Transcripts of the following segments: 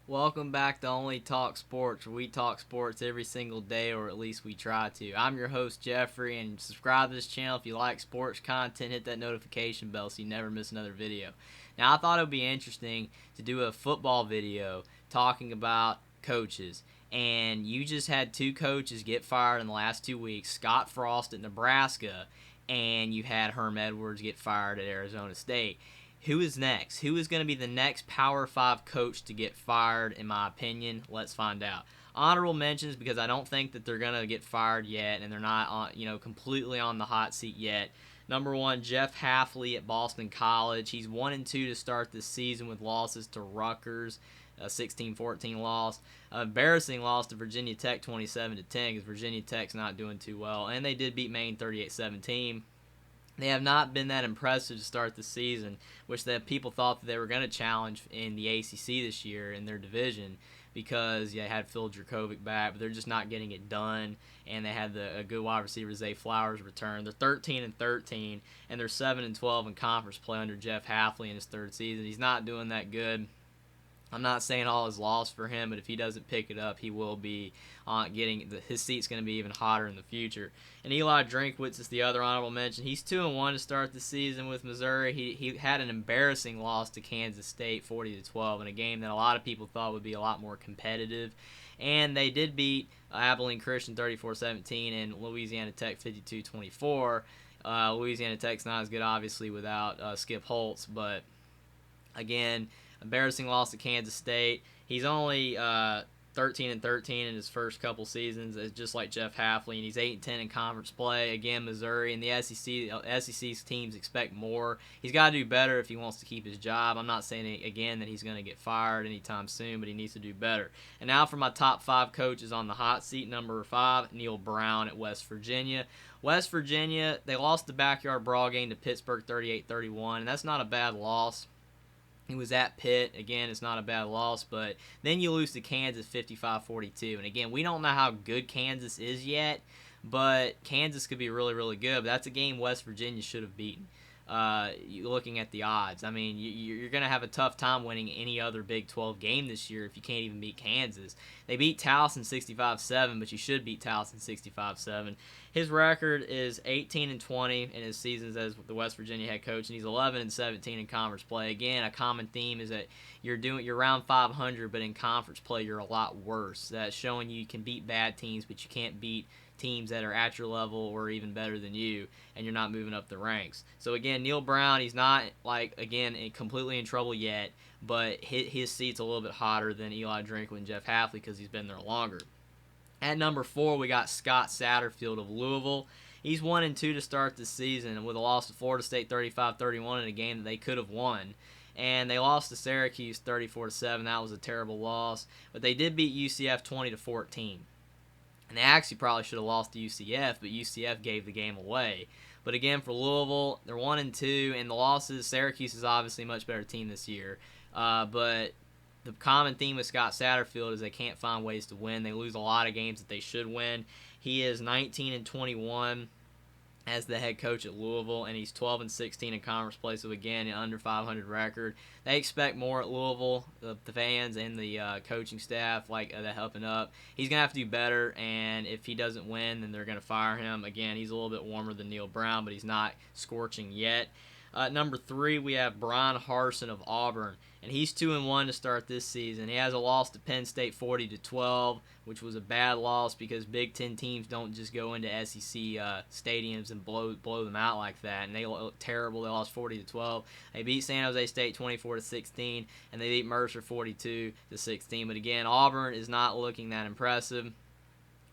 Welcome back to Only Talk Sports, where we talk sports every single day, or at least we try to. I'm your host, Jeffrey, and subscribe to this channel if you like sports content. Hit that notification bell so you never miss another video. Now, I thought it would be interesting to do a football video talking about coaches. And you just had two coaches get fired in the last 2 weeks, Scott Frost at Nebraska, and you had Herm Edwards get fired at Arizona State. Who is next? Who is going to be the next Power 5 coach to get fired, in my opinion? Let's find out. Honorable mentions, because I don't think that they're going to get fired yet, and they're not completely on the hot seat yet. Number one, Jeff Hafley at Boston College. He's 1-2 to start this season with losses to Rutgers, a 16-14 loss. Embarrassing loss to Virginia Tech 27-10, because Virginia Tech's not doing too well. And they did beat Maine 38-17. They have not been that impressive to start the season, which that people thought that they were going to challenge in the ACC this year in their division, because they had Phil Dracovic back, but they're just not getting it done. And they had a good wide receiver, Zay Flowers, return. They're 13-13, and they're 7-12 in conference play under Jeff Hafley in his third season. He's not doing that good. I'm not saying all is lost for him, but if he doesn't pick it up, he will be his seat's going to be even hotter in the future. And Eli Drinkwoods is the other honorable mention. He's 2-1 to start the season with Missouri. He had an embarrassing loss to Kansas State, 40-12, in a game that a lot of people thought would be a lot more competitive. And they did beat Abilene Christian 34-17 and Louisiana Tech 52-24. Louisiana Tech's not as good, obviously, without Skip Holtz, but again, embarrassing loss to Kansas State. He's only 13-13 in his first couple seasons, just like Jeff Hafley, and he's 8-10 in conference play. Again, Missouri and the SEC's teams expect more. He's got to do better if he wants to keep his job. I'm not saying again that he's going to get fired anytime soon, but he needs to do better. And now for my top 5 coaches on the hot seat. Number 5, Neil Brown at West Virginia. West Virginia, they lost the backyard brawl game to Pittsburgh 38-31, and that's not a bad loss. He was at Pitt. Again, it's not a bad loss, but then you lose to Kansas 55-42. And again, we don't know how good Kansas is yet, but Kansas could be really, really good. But that's a game West Virginia should have beaten. Looking at the odds, I mean, you're going to have a tough time winning any other Big 12 game this year if you can't even beat Kansas. They beat Towson 65-7, but you should beat Towson 65-7. His record is 18-20 in his seasons as the West Virginia head coach, and he's 11-17 in conference play. Again, a common theme is that you're around 500, but in conference play you're a lot worse. That's showing you can beat bad teams, but you can't beat teams that are at your level or even better than you, and you're not moving up the ranks. So again, Neil Brown, he's not completely in trouble yet, but his seat's a little bit hotter than Eli Drinkwoods and Jeff Hafley because he's been there longer. At number 4, we got Scott Satterfield of Louisville. He's 1-2 to start the season with a loss to Florida State 35-31 in a game that they could have won. And they lost to Syracuse 34-7. That was a terrible loss. But they did beat UCF 20-14. And they actually probably should have lost to UCF, but UCF gave the game away. But again, for Louisville, they're 1-2, and the losses, Syracuse is obviously a much better team this year. But the common theme with Scott Satterfield is they can't find ways to win. They lose a lot of games that they should win. He is 19-21 as the head coach at Louisville, and he's 12-16 in conference play, so again, an under 500 record. They expect more at Louisville, the fans and the coaching staff, that helping up. He's going to have to do better, and if he doesn't win, then they're going to fire him. Again, he's a little bit warmer than Neil Brown, but he's not scorching yet. Number 3, we have Brian Harson of Auburn, and he's 2-1 to start this season. He has a loss to Penn State 40-12, which was a bad loss because Big Ten teams don't just go into SEC stadiums and blow them out like that. And they look terrible. They lost 40-12. They beat San Jose State 24-16, and they beat Mercer 42-16. But again, Auburn is not looking that impressive,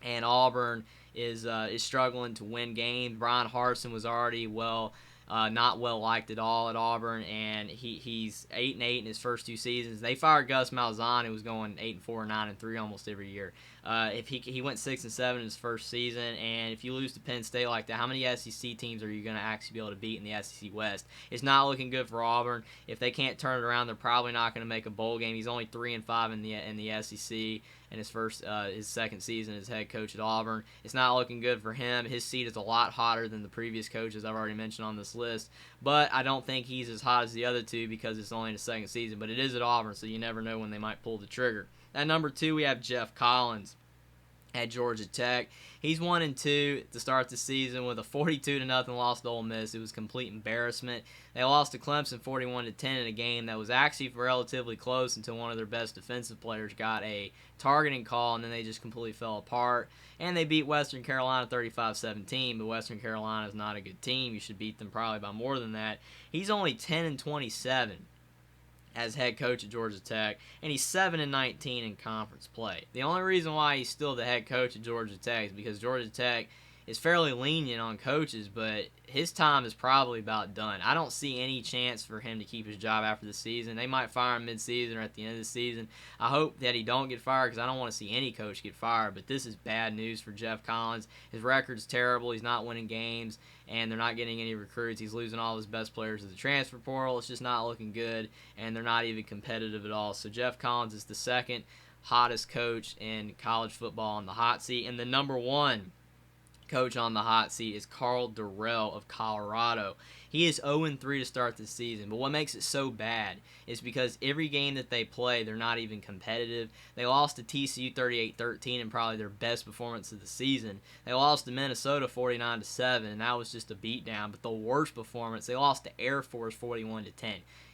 and Auburn is struggling to win games. Brian Harson was already not well liked at all at Auburn, and he's 8-8 in his first 2 seasons. They fired Gus Malzahn, who was going 8-4, 9-3 almost every year. If he went 6-7 in his first season, and if you lose to Penn State like that, how many SEC teams are you going to actually be able to beat in the SEC West? It's not looking good for Auburn. If they can't turn it around, they're probably not going to make a bowl game. He's only 3-5 in the SEC in his second season as head coach at Auburn. It's not looking good for him. His seat is a lot hotter than the previous coaches I've already mentioned on this this list, but I don't think he's as hot as the other two because it's only in his second season. But it is at Auburn, so you never know when they might pull the trigger. At number 2, we have Jeff Collins at Georgia Tech. He's 1-2 to start the season with a 42-0 loss to Ole Miss. It was a complete embarrassment. They lost to Clemson 41-10 in a game that was actually relatively close until one of their best defensive players got a targeting call, and then they just completely fell apart. And they beat Western Carolina 35-17, but Western Carolina is not a good team. You should beat them probably by more than that. He's only 10-27 as head coach at Georgia Tech, and he's 7-19 in conference play. The only reason why he's still the head coach at Georgia Tech is because Georgia Tech is fairly lenient on coaches, but his time is probably about done. I don't see any chance for him to keep his job after the season. They might fire him mid-season or at the end of the season. I hope that he don't get fired because I don't want to see any coach get fired, but this is bad news for Jeff Collins. His record's terrible. He's not winning games, and they're not getting any recruits. He's losing all his best players to the transfer portal. It's just not looking good, and they're not even competitive at all. So Jeff Collins is the second hottest coach in college football on the hot seat, and the number 1 coach on the hot seat is Karl Darrell of Colorado. He is 0-3 to start the season, but what makes it so bad is because every game that they play, they're not even competitive. They lost to TCU 38-13 in probably their best performance of the season. They lost to Minnesota 49-7, and that was just a beatdown. But the worst performance, they lost to Air Force 41-10.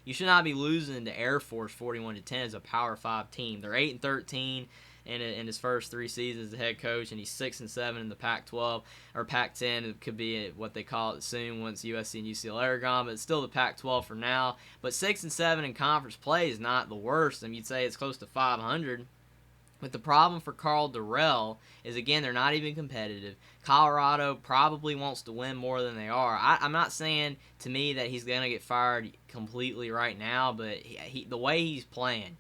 You should not be losing to Air Force 41-10 as a Power 5 team. They're 8-13. In his first 3 seasons as the head coach, and he's 6-7 in the Pac-12 or Pac-10. It could be what they call it soon once USC and UCLA are gone, but it's still the Pac-12 for now. But 6-7 in conference play is not the worst. I mean, you'd say it's close to 500. But the problem for Karl Darrell is, again, they're not even competitive. Colorado probably wants to win more than they are. I'm not saying, to me, that he's going to get fired completely right now, but the way he's playing,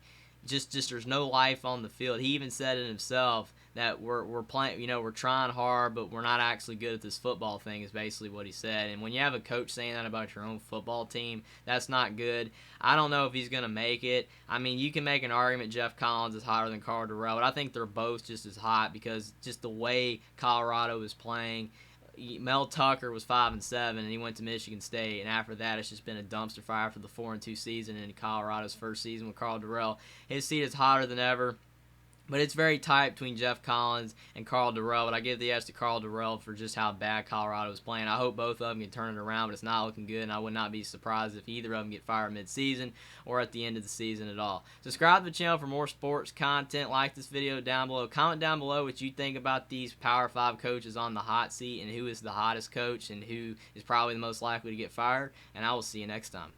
just there's no life on the field. He even said it himself that we're playing, we're trying hard, but we're not actually good at this football thing, is basically what he said. And when you have a coach saying that about your own football team, that's not good. I don't know if he's going to make it. I mean, you can make an argument Jeff Collins is hotter than Karl Darrell, but I think they're both just as hot because just the way Colorado is playing. Mel Tucker was 5-7, and he went to Michigan State, and after that, it's just been a dumpster fire for the 4-2 season in Colorado's first season with Karl Darrell. His seat is hotter than ever. But it's very tight between Jeff Collins and Karl Darrell, but I give the edge to Karl Darrell for just how bad Colorado is playing. I hope both of them can turn it around, but it's not looking good, and I would not be surprised if either of them get fired mid-season or at the end of the season at all. Subscribe to the channel for more sports content. Like this video down below. Comment down below what you think about these Power 5 coaches on the hot seat and who is the hottest coach and who is probably the most likely to get fired, and I will see you next time.